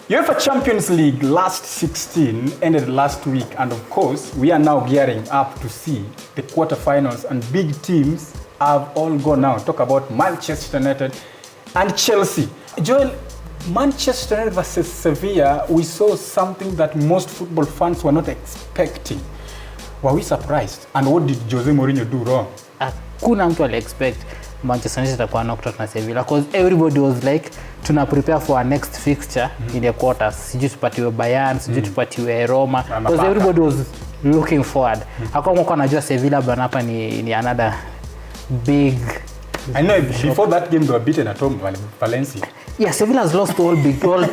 UEFA Champions League last 16 ended last week, and of course, we are now gearing up to see the quarterfinals, and big teams have all gone now. Talk about Manchester United and Chelsea. Joel, Manchester United versus Sevilla, we saw something that most football fans were not expecting. Were we surprised? And what did Jose Mourinho do wrong? Hakuna mtu aliexpect Manchester United itakuwa knocked out na Sevilla, because everybody was like tuna prepare for our next fixture in the quarters. Sijui tupatiwe Bayern, sijui tupatiwe Roma, because everybody was looking forward. Hakuna mtu anajua Sevilla bana hapa ni another big. I know before that game they were beaten at home Valencia. Yeah, Sevilla has lost all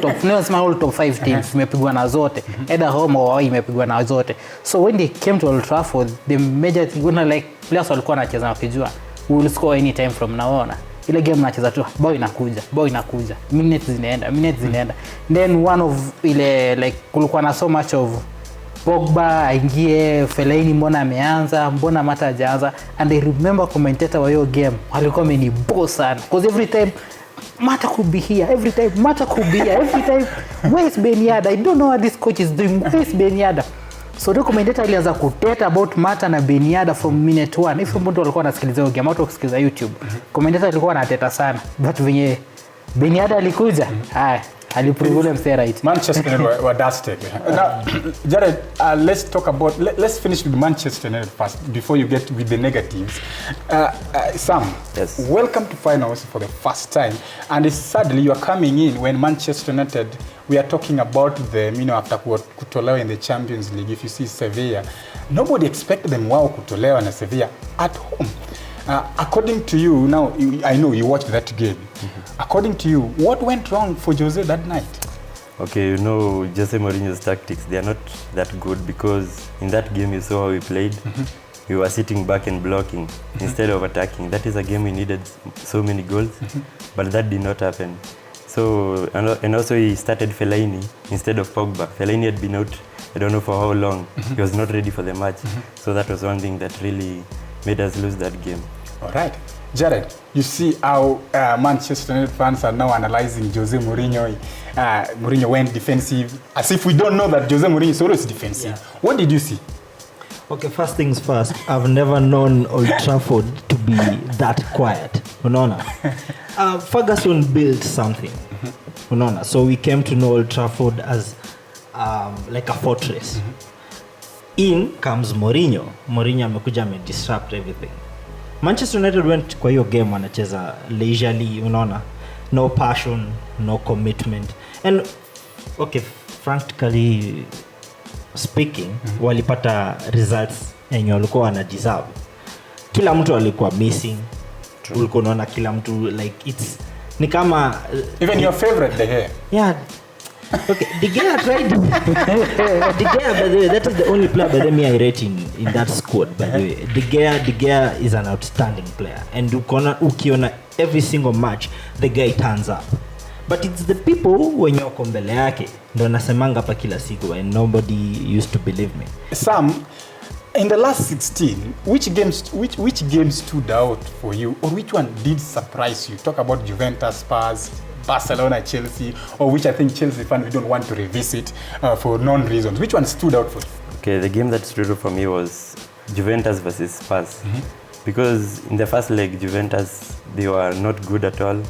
top, no small top 5 teams. Imepigwa na zote. Either home or away imepigwa na zote. So when they came to Old Trafford, the major thing like players walikuwa wanacheza wakijua we will score any time from now on. Ile game nacheza tu bao inakuja. Minutes zinaenda. Then one of ile like kulikuwa na so much of Pogba aingie, Fellaini mbona ameanza, mbona Mata hajaanza, and I remember commentator wa hiyo game walikuwa wameniboss sana, because every time Mata could be here, every time where is Ben Yedder? I don't know what this coach is doing. Where is Ben Yedder? So the commentator alianza kuteta about Mata na Ben Yedder from minute 1. If mtu alikuwa anasikiliza hiyo game, watu wakisikiliza YouTube, commentator alikuwa anateta sana, but venye Ben Yedder alikuja, aliprove mse right. Manchester United were dusted. Now, Jared, let's finish with Manchester United first before you get with the negatives. Sam, yes. Welcome to finals for the first time, and sadly you are coming in when Manchester United, we are talking about them, after kutolewa in the Champions League. If you see Sevilla, nobody expected them kutolewa na Sevilla at home. According to you, now I know you watched that game. According to you, what went wrong for Jose that night? Okay, Jose Mourinho's tactics, they are not that good, because in that game you saw how we played. We were sitting back and blocking instead of attacking. That is a game we needed so many goals, but that did not happen. So, and also he started Fellaini instead of Pogba. Fellaini had been out, I don't know for how long. He was not ready for the match. So that was one thing that really made us lose that game. All right. Jared, you see how Manchester United fans are now analyzing Jose Mourinho. Mourinho went defensive, as if we don't know that Jose Mourinho is always defensive. Yeah. What did you see? Okay, first things first, I've never known Old Trafford to be that quiet. Unaona? Ferguson built something. Unaona? So we came to know Old Trafford as like a fortress. In comes Mourinho. Mourinho amekuja disrupt everything. Manchester United went kwa hiyo game wanacheza leisurely, unaona? No passion, no commitment. And okay, frankly speaking, walipata results yenye walikuwa wana deserve. Kila mtu alikuwa missing. Ulikuwa unaona kila mtu like it's ni kama even your favorite De Gea. Yeah. Okay, De Gea tried. De Gea, by the way, that is the only player by the me I rate in that squad, by the way. De Gea is an outstanding player, and ukiona every single match the guy turns up. But it's the people when you're mbele yake ndo nasemanga hapa kila siku, and nobody used to believe me. Sam, in the last 16, which games stood out for you, or which one did surprise you? Talk about Juventus, Spurs, Barcelona, Chelsea, or which I think Chelsea fans we don't want to revisit for non-reasons. Which one stood out for you? Okay, the game that stood out for me was Juventus versus Spurs. Because in the first leg, Juventus, they were not good at all.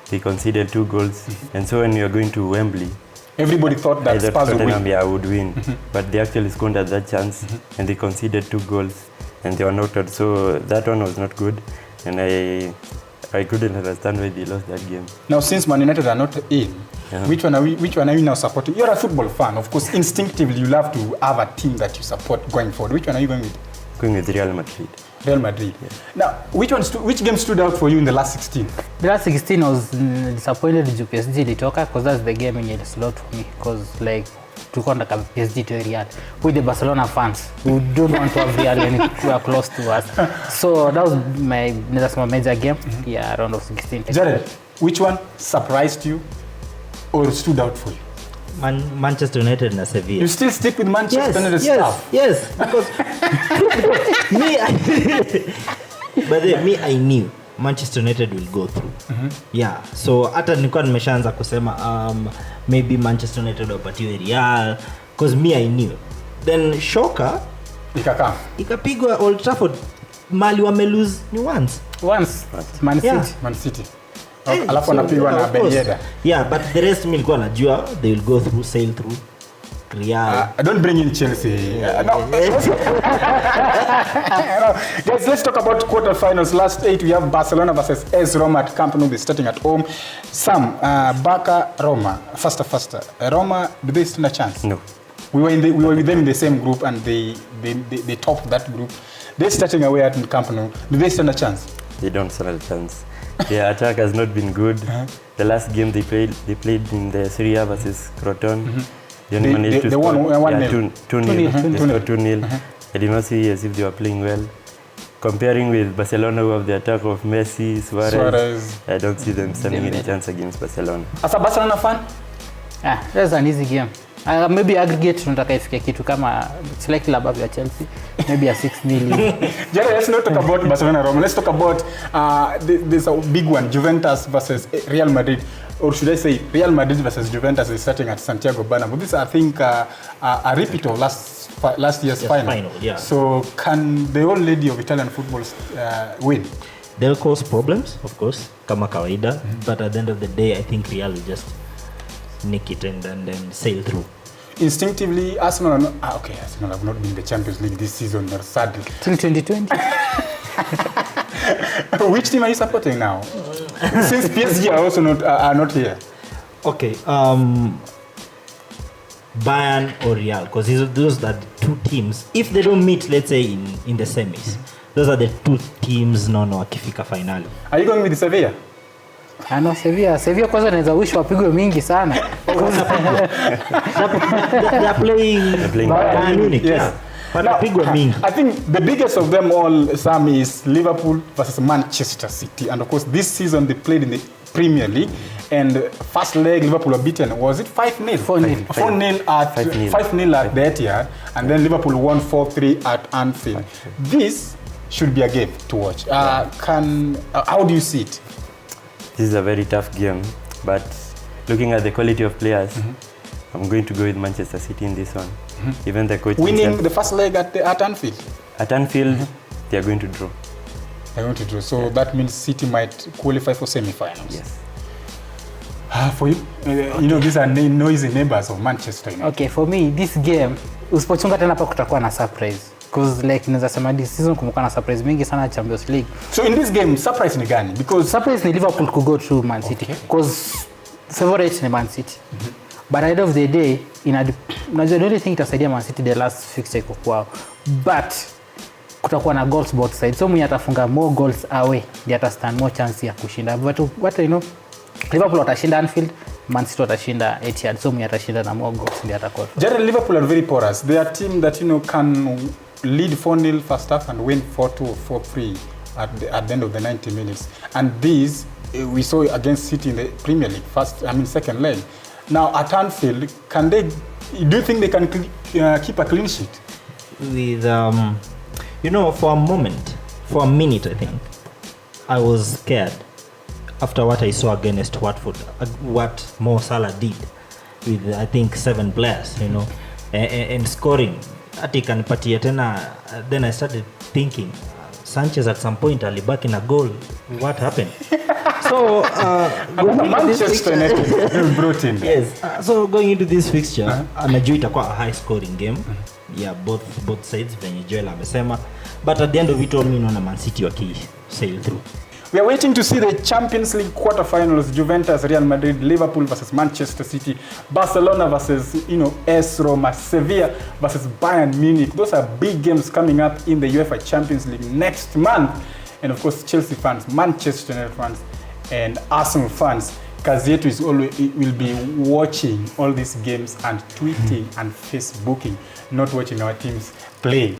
They conceded 2 goals. And so when we were going to Wembley, everybody thought that Spurs would win. Would win. But they actually squandered that chance, and they conceded 2 goals, and they were knocked out. So that one was not good, and I couldn't understand why they lost that game. Now, since Man United are not in, which one are you now supporting? You're a football fan, of course. Instinctively, you love to have a team that you support going forward. Which one are you going with? Going with Real Madrid. Real Madrid. Yeah. Now, which game stood out for you in the last 16? The last 16 was disappointed with PSG ilitoka, because that's the game in the slot for me, because like tulikuwa na PSG to Real with the Barcelona fans who don't want to have Real anywhere close to us. So that was my major game. Yeah, round of 16. Jared, which one surprised you or stood out for you? Manchester United na Sevilla. You still stick with Manchester United stuff? Yes, because me I knew Manchester United will go through. Yeah, so hata nilikuwa nimeshaanza kusema maybe Manchester United wapatiwe Real because me I knew. Then shocker ikapigwa Old Trafford, mali wame lose ni once Man City. Yeah. Man City. Alafu wanapigwa na Ben Yedder. Yeah, but the rest mimi nilikuwa najua they will go through, sail through Real. Don't bring in Chelsea. No. Guys, let's talk about quarterfinals. Last 8 we have Barcelona versus AS Roma at Camp Nou. They're starting at home. Sam, Barca, Roma. Faster. Roma, do they stand a chance? No. We were with them in the same group and they topped that group. They're starting away at Camp Nou. Do they stand a chance? They don't stand a chance. Their attack has not been good. The last game they played in the Serie A versus Crotone. They only managed to score 2-0. They scored 2-0. I did not see as if they were playing well. Comparing with Barcelona, who have the attack of Messi, Suarez, I don't see them standing any chance against Barcelona. As a Barcelona fan? That's an easy game. Maybe aggregate tunataka ifike kitu kama slightly above ya Chelsea, maybe a 6-0. Jerry, let's not talk about Barcelona Roma. Let's talk about there's a big one, Juventus versus Real Madrid. Or should I say Real Madrid versus Juventus is starting at Santiago Bernabeu. This I think a repeat of last year's final. Yeah. So can the old lady of Italian football win? They'll cause problems, of course, kama kawaida, but at the end of the day I think Real will just nick it and then sail through. Instinctively, Arsenal have not been in the Champions League this season, or sadly. Till 2020. Which team are you supporting now? Since PSG are also not here. Okay, Bayern or Real, because those are the two teams. If they don't meet, let's say in the semis, those are the two teams wakifika finali. Are you going with Sevilla? No, Sevilla kwanza naweza wish wapigwe mingi sana. They are playing Bayern Munich. Yes. But I think the biggest of them all, Sam, is Liverpool versus Manchester City. And of course, this season they played in the Premier League. And first leg, Liverpool were beaten. Was it 5-0? 4-0. 5-0 at the Etihad. And then Liverpool won 4-3 at Anfield. This should be a game to watch. How do you see it? This is a very tough game, but looking at the quality of players, I'm going to go with Manchester City in this one. Even the coach winning the first leg at Anfield. At Anfield, they are going to draw. They're going to draw. So that means City might qualify for semi-finals. Yes. For you, these are noisy neighbors of Manchester United. Okay, for me, this game, usipochunga tena hapa kutakuwa na surprise. Because like naweza sema this season kumekuwa na surprise mingi sana Champions League. So in this game, surprise ni gani? Because surprise ni Liverpool could go through Man City. Because favorite ni Man City. But at the end of the day, unajua the only thing itasaidia Man City the last fixture iko kwao. But kutakuwa na goals both sides. So mwenye atafunga more goals away, ndiye atastand more chance ya kushinda. But what Liverpool watashinda Anfield, Man City watashinda Etihad. So mwenye atashinda na more goals ndiye atakuwa. Generally Liverpool are very porous. They are a team that can lead 4-0 first half and win 4-2 or 4-3 at the end of the 90 minutes. And these we saw against City in the Premier League second leg. Now at Anfield, do you think they can keep a clean sheet? With for a minute I think I was scared after what I saw against Watford, what Mo Salah did with I think 7 players, and scoring. Atikanipatia tena, then I started thinking Sanchez at some point alibaki na goal. What happened? So Manchester United brought in. Yes. So going into this fixture, najua itakuwa a high scoring game. Yeah, both sides venye Joel amesema. But at the end of it all, naona Man City sail through. We are waiting to see the Champions League quarterfinals. Juventus, Real Madrid, Liverpool versus Manchester City, Barcelona versus AS Roma, Sevilla versus Bayern Munich. Those are big games coming up in the UEFA Champions League next month. And of course, Chelsea fans, Manchester United fans, and Arsenal fans. Kazi yetu will be watching all these games and tweeting and Facebooking, not watching our teams play.